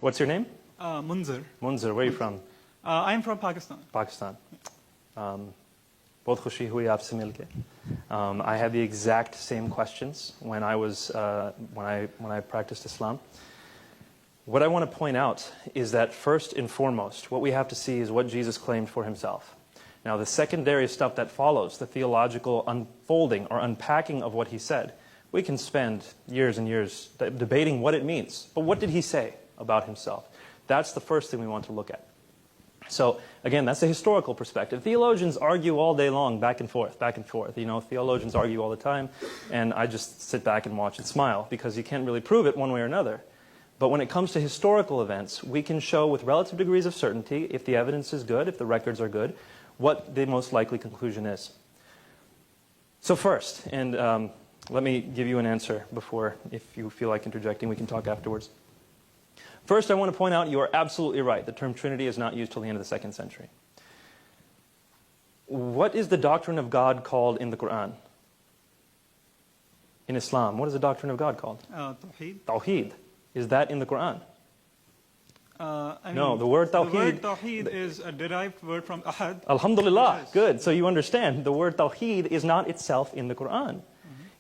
What's your name? Munzir. Munzir, where are you from? I'm from Pakistan. Pakistan. बहुत खुशी हुई आपसे मिलके. I had the exact same questions when I practiced Islam. What I want to point out is that first and foremost, what we have to see is what Jesus claimed for himself. Now, the secondary stuff that follows, the theological unfolding or unpacking of what he said, we can spend years and years debating what it means. But what did he say about himself? That's the first thing we want to look at. So, again, that's a historical perspective. Theologians argue all day long, back and forth, back and forth. You know, theologians argue all the time, and I just sit back and watch and smile, because you can't really prove it one way or another. But when it comes to historical events, we can show with relative degrees of certainty, if the evidence is good, if the records are good, what the most likely conclusion is. So first, and let me give you an answer before, if you feel like interjecting, we can talk afterwards. First, I want to point out you are absolutely right. The term Trinity is not used till the end of the 2nd century. What is the doctrine of God called in the Quran? In Islam, what is the doctrine of God called? Tawheed. Tawheed. Is that in the Quran? No, the word Tawheed. The word Tawheed is a derived word from Ahad. Alhamdulillah. Yes. Good. So you understand, the word Tawheed is not itself in the Quran.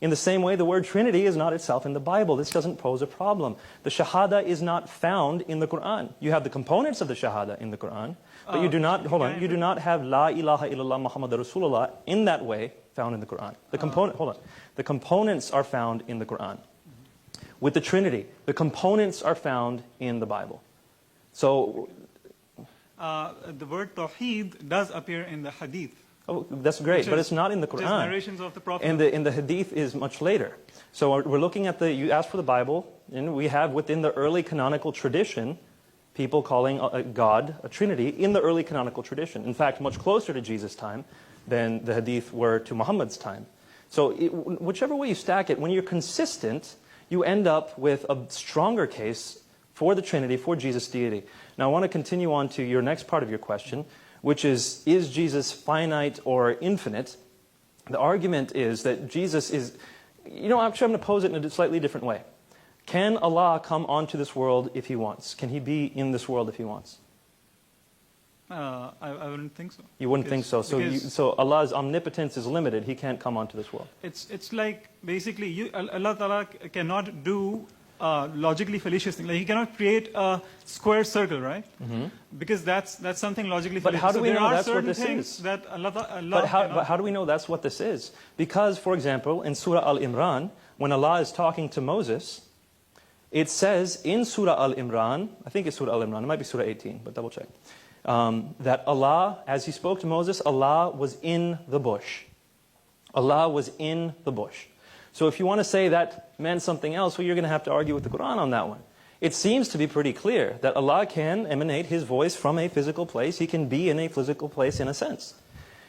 In the same way, the word Trinity is not itself in the Bible. This doesn't pose a problem. The Shahada is not found in the Quran. You have the components of the Shahada in the Quran, but you do not, you do not have La ilaha illallah Muhammad Rasulullah in that way found in the Quran. The components are found in the Quran. With the Trinity, the components are found in the Bible. So, the word Tawheed does appear in the Hadith. Oh, that's great, but it's not in the Quran. Narrations of the Prophet. And the Hadith is much later. So we're looking at you asked for the Bible, and we have within the early canonical tradition, people calling God a Trinity in the early canonical tradition. In fact, much closer to Jesus' time than the Hadith were to Muhammad's time. So whichever way you stack it, when you're consistent, you end up with a stronger case for the Trinity, for Jesus' deity. Now I want to continue on to your next part of your question, which is Jesus finite or infinite? The argument is that Jesus is, actually I'm going to pose it in a slightly different way. Can Allah come onto this world if He wants? Can He be in this world if He wants? I wouldn't think so. You wouldn't think so. So Allah's omnipotence is limited. He can't come onto this world. It's like, basically, Allah Ta'ala cannot do logically fallacious thing. Like He cannot create a square circle, right? Because that's something logically fallacious. But how do we know that's what this is? That but how do we know that's what this is? Because, for example, in Surah Al-Imran, when Allah is talking to Moses, it says in Surah Al-Imran, I think it's Surah Al-Imran, it might be Surah 18, but double check, that Allah, as He spoke to Moses, Allah was in the bush. Allah was in the bush. So if you want to say that meant something else, well, you're going to have to argue with the Quran on that one. It seems to be pretty clear that Allah can emanate His voice from a physical place. He can be in a physical place in a sense.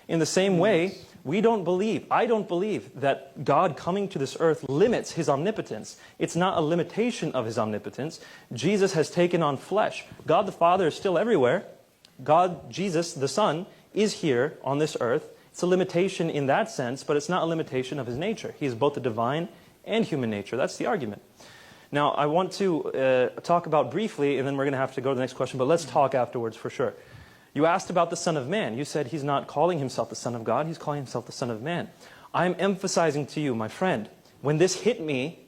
In the same way, I don't believe that God coming to this earth limits His omnipotence. It's not a limitation of His omnipotence. Jesus has taken on flesh. God the Father is still everywhere. God, Jesus, the Son, is here on this earth. It's a limitation in that sense, but it's not a limitation of His nature. He is both the divine and human nature. That's the argument. Now, I want to talk about briefly, and then we're going to have to go to the next question, but let's talk afterwards for sure. You asked about the Son of Man. You said He's not calling Himself the Son of God, He's calling Himself the Son of Man. I'm emphasizing to you, my friend, when this hit me,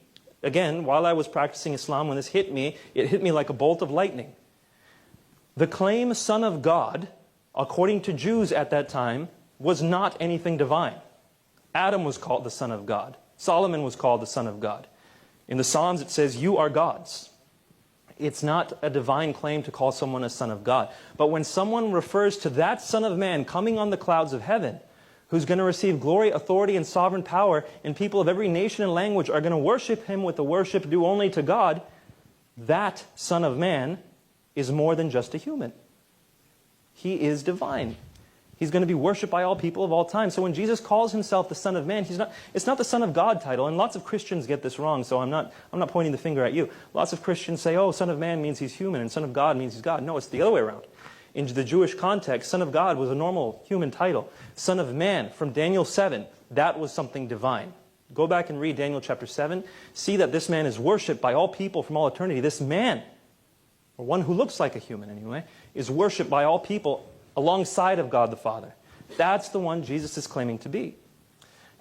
again, while I was practicing Islam, when this hit me, it hit me like a bolt of lightning. The claim Son of God, according to Jews at that time, was not anything divine. Adam was called the Son of God. Solomon was called the Son of God. In the Psalms it says, you are gods. It's not a divine claim to call someone a son of God. But when someone refers to that Son of Man coming on the clouds of heaven, who's going to receive glory, authority, and sovereign power, and people of every nation and language are going to worship Him with the worship due only to God, that Son of Man is more than just a human. He is divine. He's going to be worshipped by all people of all time. So when Jesus calls Himself the Son of Man, it's not the Son of God title. And lots of Christians get this wrong, so I'm not pointing the finger at you. Lots of Christians say, oh, Son of Man means He's human, and Son of God means He's God. No, it's the other way around. In the Jewish context, Son of God was a normal human title. Son of Man, from Daniel 7, that was something divine. Go back and read Daniel chapter 7. See that this man is worshipped by all people from all eternity. This man or one who looks like a human anyway, is worshipped by all people alongside of God the Father. That's the one Jesus is claiming to be.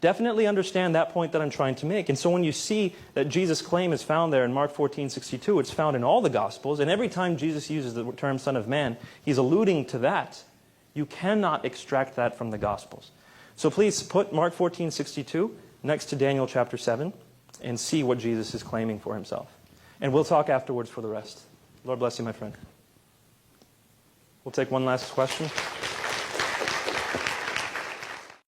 Definitely understand that point that I'm trying to make. And so when you see that Jesus' claim is found there in Mark 14:62, it's found in all the Gospels, and every time Jesus uses the term Son of Man, he's alluding to that. You cannot extract that from the Gospels. So please put Mark 14:62 next to Daniel chapter 7 and see what Jesus is claiming for himself. And we'll talk afterwards for the rest. Lord bless you, my friend. We'll take one last question.